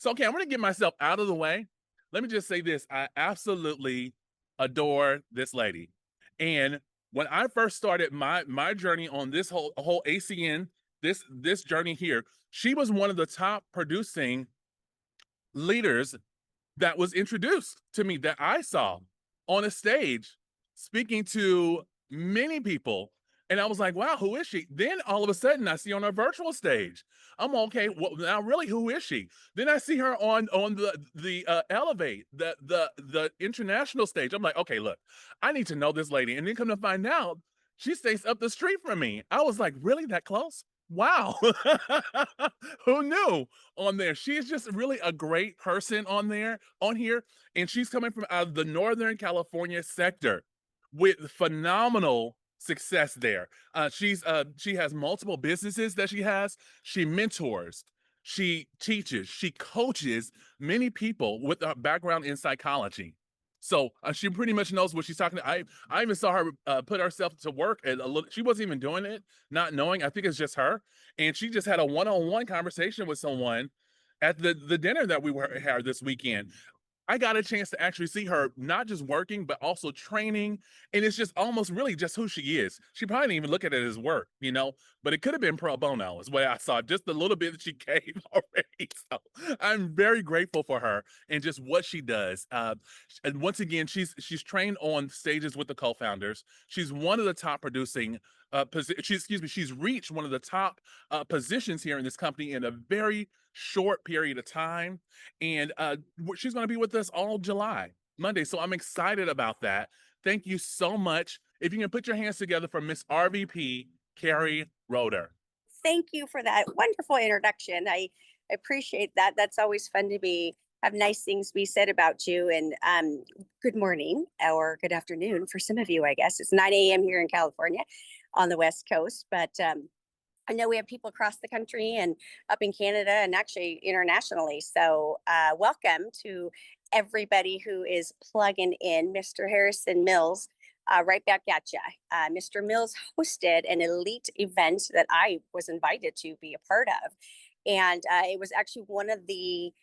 So, okay, I'm going to get myself out of the way. Let me just say this. I absolutely adore this lady. And when I first started my journey on this whole ACN, this journey here, she was one of the top producing leaders that was introduced to me that I saw on a stage speaking to many people. And I was like, wow, who is she? Then all of a sudden I see on a virtual stage. I'm okay. Well, now really, who is she? Then I see her on the Elevate, the international stage. I'm like, okay, look, I need to know this lady. And then come to find out, she stays up the street from me. I was like, really that close? Wow. Who knew? On there. She's just really a great person on here, and she's coming from out of the Northern California sector with phenomenal success there. She has multiple businesses that she has. She mentors, she teaches, she coaches many people with a background in psychology. So she pretty much knows what she's talking. I even saw her put herself to work, and a little, she wasn't even doing it, not knowing. I think it's just her, and she just had a one-on-one conversation with someone at the dinner that we were had this weekend. I got a chance to actually see her not just working, but also training. And it's just almost really just who she is. She probably didn't even look at it as work, but it could have been pro bono, is the way I saw it, just the little bit that she gave already. So I'm very grateful for her and just what she does. And once again, she's trained on stages with the co-founders. She's one of the top producing she's reached one of the top positions here in this company in a very short period of time, and she's going to be with us all July, Monday. So I'm excited about that. Thank you so much. If you can put your hands together for Miss RVP Keri Roeder. Thank you for that wonderful introduction. I appreciate that. That's always fun to be have nice things be said about you. And good morning or good afternoon for some of you. I guess it's 9 a.m. here in California, on the West Coast. But I know we have people across the country and up in Canada and actually internationally. So welcome to everybody who is plugging in. Mr. Harrison Mills, right back at you. Mr. Mills hosted an elite event that I was invited to be a part of. And it was actually one of the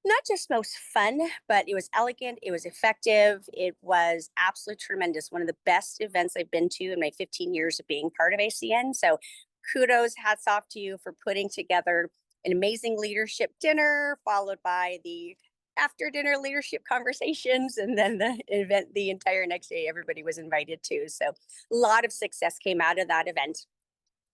not just most fun, but it was elegant, it was effective, it was absolutely tremendous. One of the best events I've been to in my 15 years of being part of ACN. So kudos, hats off to you for putting together an amazing leadership dinner, followed by the after dinner leadership conversations, and then the event the entire next day everybody was invited to. So a lot of success came out of that event.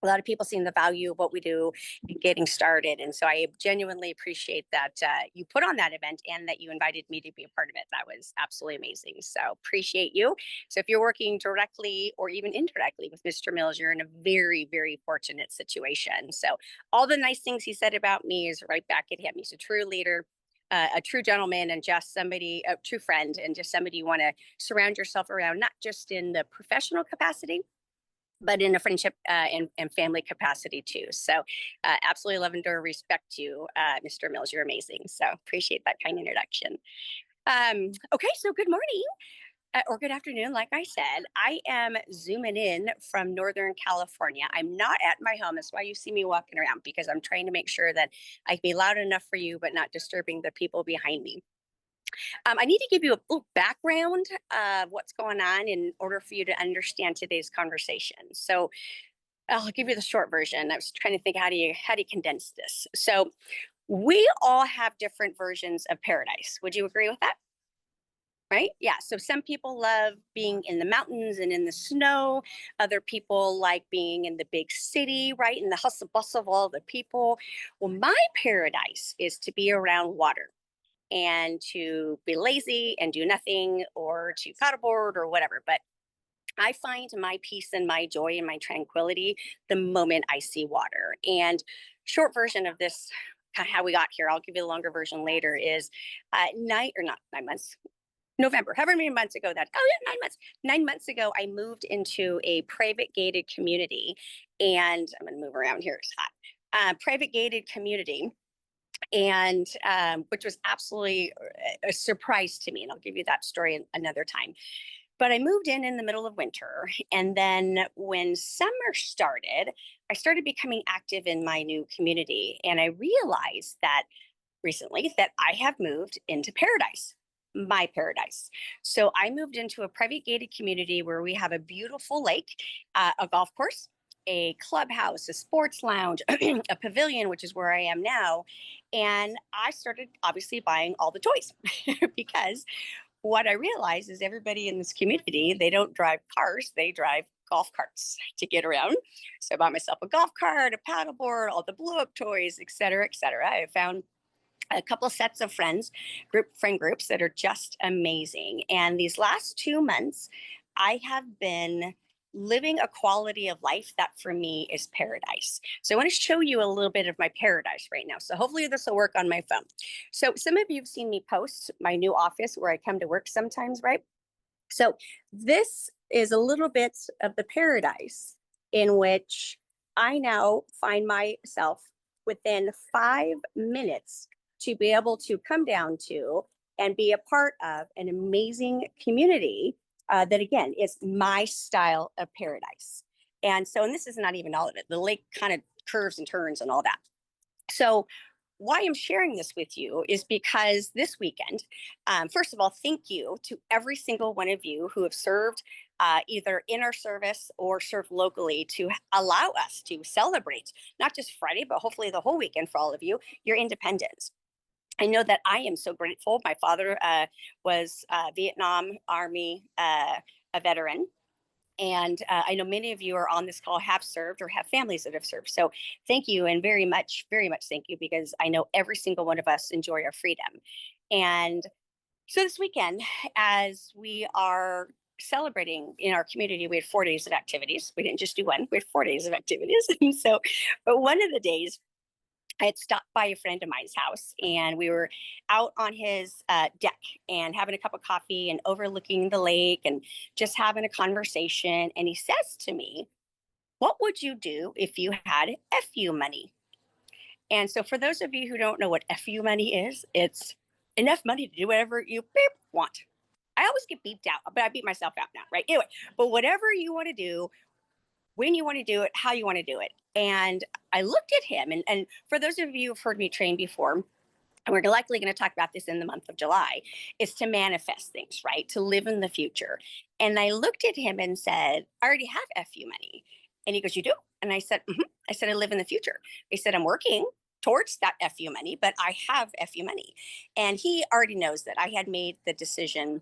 A lot of people seeing the value of what we do in getting started. And so I genuinely appreciate that you put on that event and that you invited me to be a part of it. That was absolutely amazing. So appreciate you. So if you're working directly or even indirectly with Mr. Mills, you're in a very, very fortunate situation. So all the nice things he said about me is right back at him. He's a true leader. A true gentleman and just somebody, a true friend, and just somebody you want to surround yourself around, not just in the professional capacity, but in a friendship and family capacity too. So absolutely love and respect you, Mr. Mills. You're amazing. So appreciate that kind introduction. Okay, so good morning. Or good afternoon, like I said. I am zooming in from Northern California. I'm not at my home. That's why you see me walking around, because I'm trying to make sure that I can be loud enough for you, but not disturbing the people behind me. I need to give you a little background of what's going on in order for you to understand today's conversation. So I'll give you the short version. I was trying to think how do you condense this. So we all have different versions of paradise. Would you agree with that? Right? Yeah. So some people love being in the mountains and in the snow. Other people like being in the big city, right? In the hustle bustle of all the people. Well, my paradise is to be around water and to be lazy and do nothing, or to paddleboard or whatever. But I find my peace and my joy and my tranquility the moment I see water. And short version of this, kind of how we got here, I'll give you the longer version later, is not 9 months, November, however many months ago that, oh yeah, 9 months. 9 months ago, I moved into a private gated community, and I'm going to move around here. It's hot. Private gated community, and which was absolutely a surprise to me. And I'll give you that story another time. But I moved in the middle of winter. And then when summer started, I started becoming active in my new community. And I realized that recently that I have moved into paradise, my paradise. So I moved into a private gated community where we have a beautiful lake, a golf course, a clubhouse, a sports lounge, a pavilion, which is where I am now. And I started obviously buying all the toys because what I realized is everybody in this community, they don't drive cars, they drive golf carts to get around. So I bought myself a golf cart, a paddleboard, all the blow up toys, et cetera, et cetera. I found a couple sets of friend groups that are just amazing. And these last 2 months, I have been living a quality of life that for me is paradise. So I want to show you a little bit of my paradise right now. So hopefully this will work on my phone. So some of you have seen me post my new office where I come to work sometimes, right? So this is a little bit of the paradise in which I now find myself within 5 minutes to be able to come down to and be a part of an amazing community that, again, is my style of paradise. And so, and this is not even all of it. The lake kind of curves and turns and all that. So, why I'm sharing this with you is because this weekend, first of all, thank you to every single one of you who have served either in our service or served locally to allow us to celebrate not just Friday, but hopefully the whole weekend for all of you, your independence. I know that I am so grateful. My father was Vietnam Army, a veteran. And I know many of you are on this call have served or have families that have served. So thank you and very much thank you because I know every single one of us enjoy our freedom. And so this weekend, as we are celebrating in our community, we had 4 days of activities. We didn't just do one, we had 4 days of activities. And so, but one of the days, I had stopped by a friend of mine's house and we were out on his deck and having a cup of coffee and overlooking the lake and just having a conversation. And he says to me, "What would you do if you had FU money?" And so, for those of you who don't know what FU money is, it's enough money to do whatever you want. I always get beeped out, but I beat myself out now, right? Anyway, but whatever you want to do, when you want to do it, how you want to do it. And I looked at him, and for those of you who've heard me train before, and we're likely going to talk about this in the month of July, is to manifest things, right? To live in the future. And I looked at him and said, "I already have FU money." And he goes, "You do?" And I said, "Mm-hmm." I said, "I live in the future." He said, "I'm working towards that FU money, but I have FU money." And he already knows that I had made the decision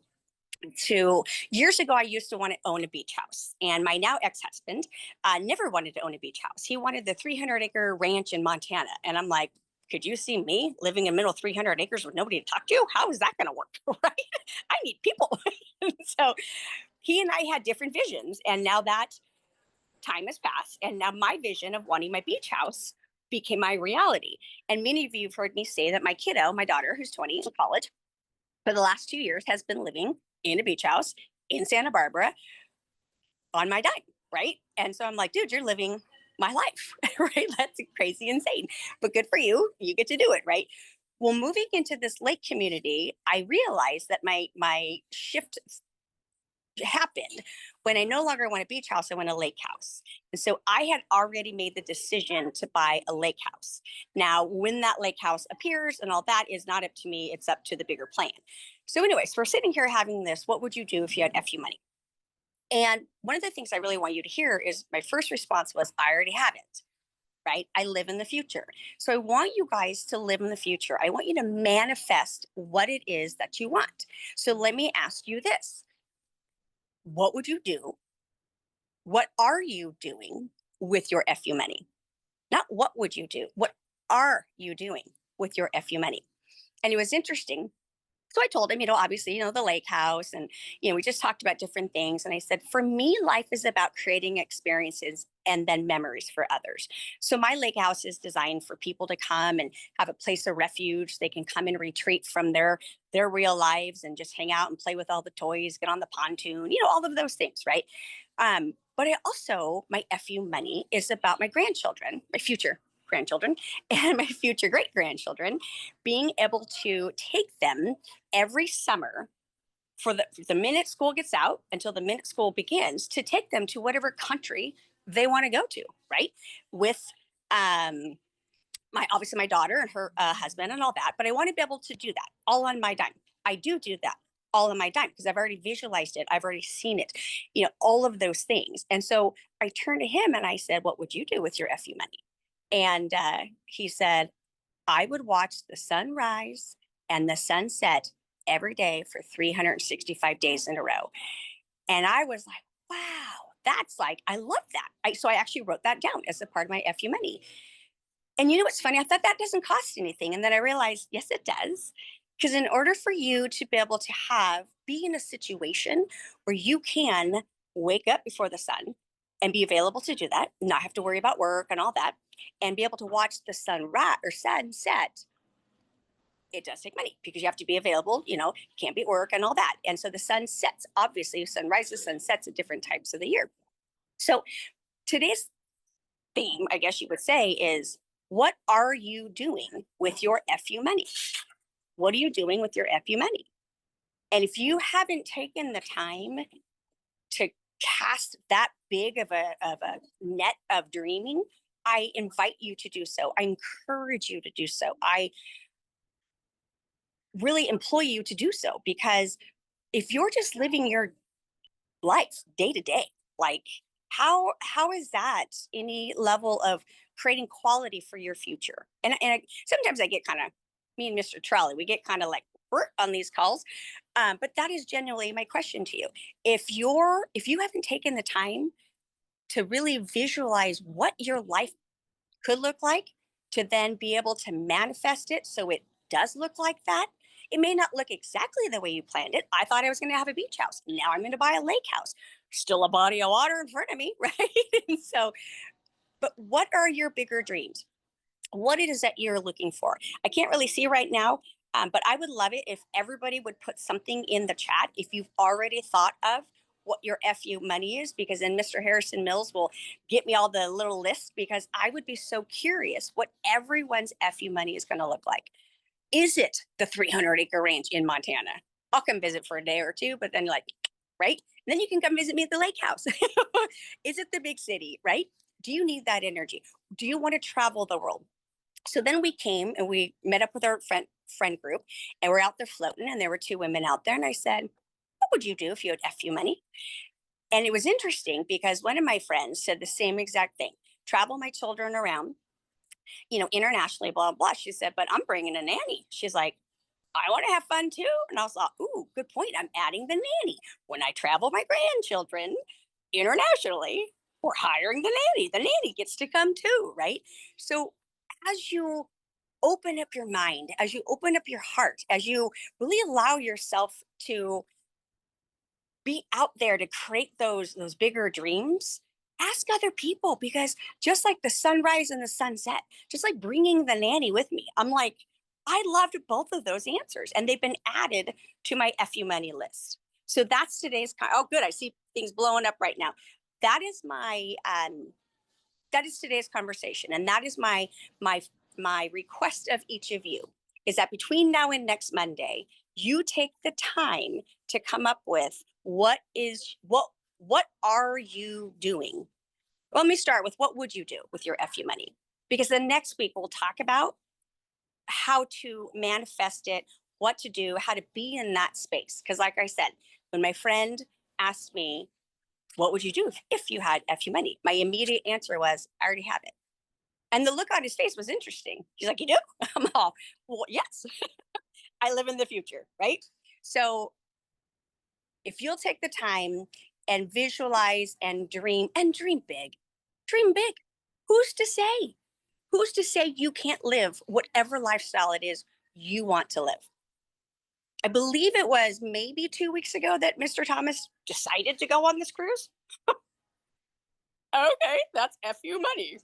to years ago. I used to want to own a beach house, and my now ex-husband never wanted to own a beach house. He wanted the 300-acre ranch in Montana, and I'm like, could you see me living in the middle of 300 acres with nobody to talk to? How is that going to work? Right? I need people. So he and I had different visions, and now that time has passed, and now my vision of wanting my beach house became my reality. And many of you have heard me say that my kiddo, my daughter, who's 20 in college, for the last 2 years has been living in a beach house in Santa Barbara on my dime, right? And so I'm like, dude, you're living my life, right? That's crazy insane, but good for you. You get to do it, right? Well, moving into this lake community, I realized that my shift happened when I no longer want a beach house, I want a lake house. And so I had already made the decision to buy a lake house. Now, when that lake house appears and all that is not up to me, it's up to the bigger plan. So, anyways, we're sitting here having this. What would you do if you had FU money? And one of the things I really want you to hear is my first response was, I already have it, right? I live in the future. So I want you guys to live in the future. I want you to manifest what it is that you want. So let me ask you this. What would you do? What are you doing with your FU money? Not what would you do? What are you doing with your FU money? And it was interesting. So I told him, obviously, the lake house, and, we just talked about different things. And I said, for me, life is about creating experiences and then memories for others. So my lake house is designed for people to come and have a place of refuge. They can come and retreat from their real lives and just hang out and play with all the toys, get on the pontoon, all of those things, right? But my FU money is about my grandchildren, my future grandchildren and my future great grandchildren, being able to take them every summer for the minute school gets out until the minute school begins, to take them to whatever country they want to go to, right? With obviously my daughter and her husband and all that, but I want to be able to do that all on my dime. I do that all on my dime because I've already visualized it. I've already seen it, all of those things. And so I turned to him and I said, what would you do with your FU money? And he said, I would watch the sunrise and the sunset every day for 365 days in a row. And I was like, wow, that's like, I love that. So I actually wrote that down as a part of my FU money. And you know what's funny? I thought that doesn't cost anything. And then I realized, yes, it does. Because in order for you to be able to be in a situation where you can wake up before the sun and be available to do that, not have to worry about work and all that, and be able to watch the sunrise or sunset, it does take money because you have to be available, can't be at work and all that. And so the sun sets, obviously, sun rises, sun sets at different times of the year. So today's theme, I guess you would say, is what are you doing with your FU money? What are you doing with your FU money? And if you haven't taken the time to cast that big of a net of dreaming, I invite you to do so. I encourage you to do so. I really employ you to do so, because if you're just living your life day to day, like how is that any level of creating quality for your future? And sometimes I get kind of, me and Mr. Trolley, we get kind of like on these calls, but that is genuinely my question to you. If you haven't taken the time to really visualize what your life could look like, to then be able to manifest it so it does look like that. It may not look exactly the way you planned it. I thought I was going to have a beach house. Now I'm going to buy a lake house. Still a body of water in front of me, right? And so, but what are your bigger dreams? What it is that you're looking for? I can't really see right now, but I would love it if everybody would put something in the chat if you've already thought of what your FU money is, because then Mr. Harrison Mills will get me all the little lists, because I would be so curious what everyone's FU money is going to look like. Is it the 300-acre range in Montana? I'll come visit for a day or two, but then like, right? And then you can come visit me at the lake house. Is it the big city, right? Do you need that energy? Do you want to travel the world? So then we came and we met up with our friend group, and we're out there floating, and there were two women out there. And I said, what would you do if you had FU money? And it was interesting because one of my friends said the same exact thing: travel my children around, internationally, blah, blah, blah. She said, but I'm bringing a nanny. She's like, I want to have fun too. And I was like, ooh, good point. I'm adding the nanny. When I travel my grandchildren internationally, we're hiring the nanny. The nanny gets to come too, right? So as you open up your mind, as you open up your heart, as you really allow yourself to be out there to create those bigger dreams, ask other people, because just like the sunrise and the sunset, just like bringing the nanny with me, I'm like, I loved both of those answers, and they've been added to my FU money list. So that's today's oh good, I see things blowing up right now. That is my that is today's conversation, and that is my request of each of you, is that between now and next Monday, you take the time to come up with what are you doing? Let me start with, what would you do with your FU money? Because the next week we'll talk about how to manifest it, what to do, how to be in that space. Because like I said, when my friend asked me, what would you do if you had FU money? My immediate answer was, I already have it. And the look on his face was interesting. He's like, you do? I'm all, well, yes. I live in the future, right? So if you'll take the time and visualize and dream big, dream big. Who's to say? Who's to say you can't live whatever lifestyle it is you want to live? I believe it was maybe 2 weeks ago that Mr. Thomas decided to go on this cruise. Okay, that's FU money.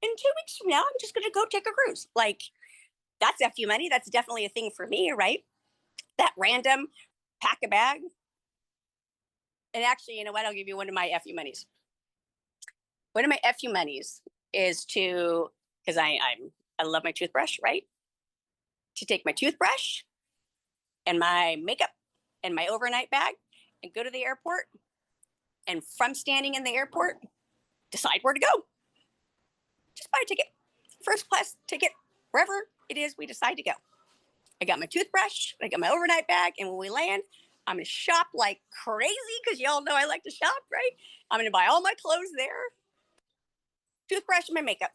In 2 weeks from now, I'm just going to go take a cruise. Like, that's FU money. That's definitely a thing for me, right? That random pack a bag. And actually, you know what? I'll give you one of my FU monies. One of my FU monies is to, because I love my toothbrush, right? To take my toothbrush and my makeup and my overnight bag and go to the airport, and from standing in the airport, decide where to go. Just buy a ticket. first class ticket, wherever it is we decide to go. I got my toothbrush, I got my overnight bag, and when we land, I'm gonna shop like crazy because y'all know I like to shop, right? I'm gonna buy all my clothes there, toothbrush and my makeup.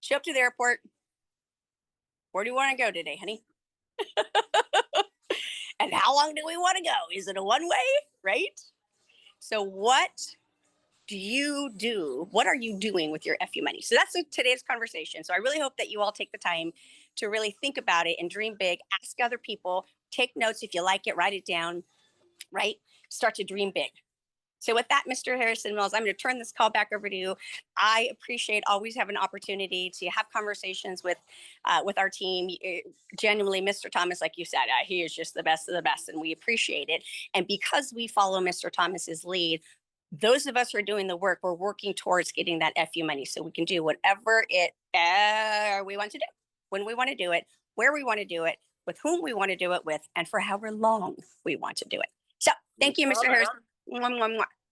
Show up to the airport. Where do you want to go today, honey? And how long do we want to go? Is it a one way, right? So, what do you do? What are you doing with your FU money? So, that's today's conversation. So, I really hope that you all take the time to really think about it and dream big. Ask other people, take notes if you like it, write it down, right? Start to dream big. So with that, Mr. Harrison Mills, I'm going to turn this call back over to you. I appreciate always have an opportunity to have conversations with our team. Genuinely, Mr. Thomas, like you said, he is just the best of the best, and we appreciate it. And because we follow Mr. Thomas's lead, those of us who are doing the work, we're working towards getting that FU money so we can do whatever we want to do, when we want to do it, where we want to do it, with whom we want to do it with, and for however long we want to do it. So thank you, Mr. Harrison.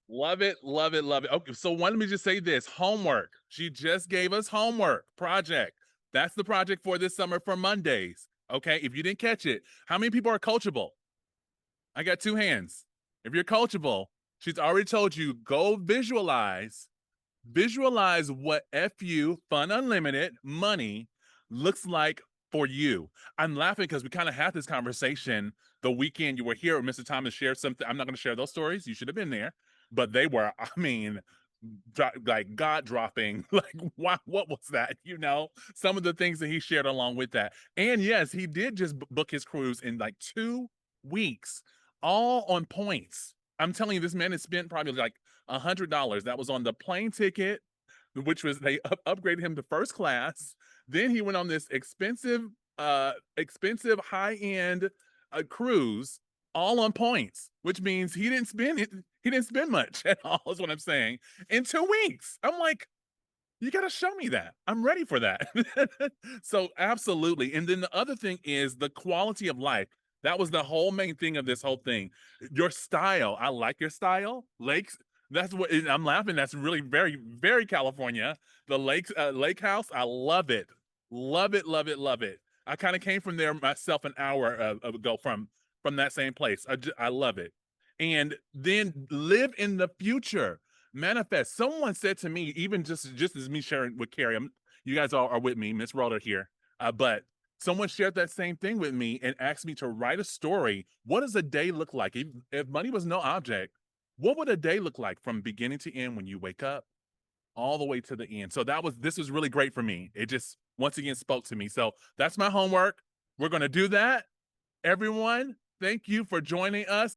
Love it, love it, love it. Okay, so let me just say this. Homework. She just gave us homework project. That's the project for this summer for Mondays. Okay, if you didn't catch it, how many people are coachable? I got 2 hands. If you're coachable, she's already told you, go visualize what FU, Fun Unlimited, money looks like for you. I'm laughing because we kind of had this conversation the weekend you were here. Mr. Thomas shared something. I'm not going to share those stories. You should have been there, but they were, I mean, like God dropping. Like, wow, what was that? You know, some of the things that he shared along with that. And yes, he did just book his cruise in like 2 weeks, all on points. I'm telling you, this man has spent probably like $100. That was on the plane ticket, which was they upgraded him to first class. Then he went on this expensive high-end cruise, all on points, which means he didn't spend much at all, is what I'm saying, in 2 weeks. I'm like, you got to show me that. I'm ready for that. So absolutely. And then the other thing is the quality of life. That was the whole main thing of this whole thing. Your style. I like your style. Lakes. That's what I'm laughing. That's really very, very California. The lake house. I love it. Love it. Love it. Love it. I kind of came from there myself an hour ago from that same place. I love it. And then live in the future. Manifest. Someone said to me, even just as me sharing with Keri, you guys all are with me, Miss Roeder here, but someone shared that same thing with me and asked me to write a story. What does a day look like? If money was no object, what would a day look like from beginning to end when you wake up all the way to the end? So this was really great for me. It just once again spoke to me. So that's my homework. We're going to do that. Everyone, thank you for joining us.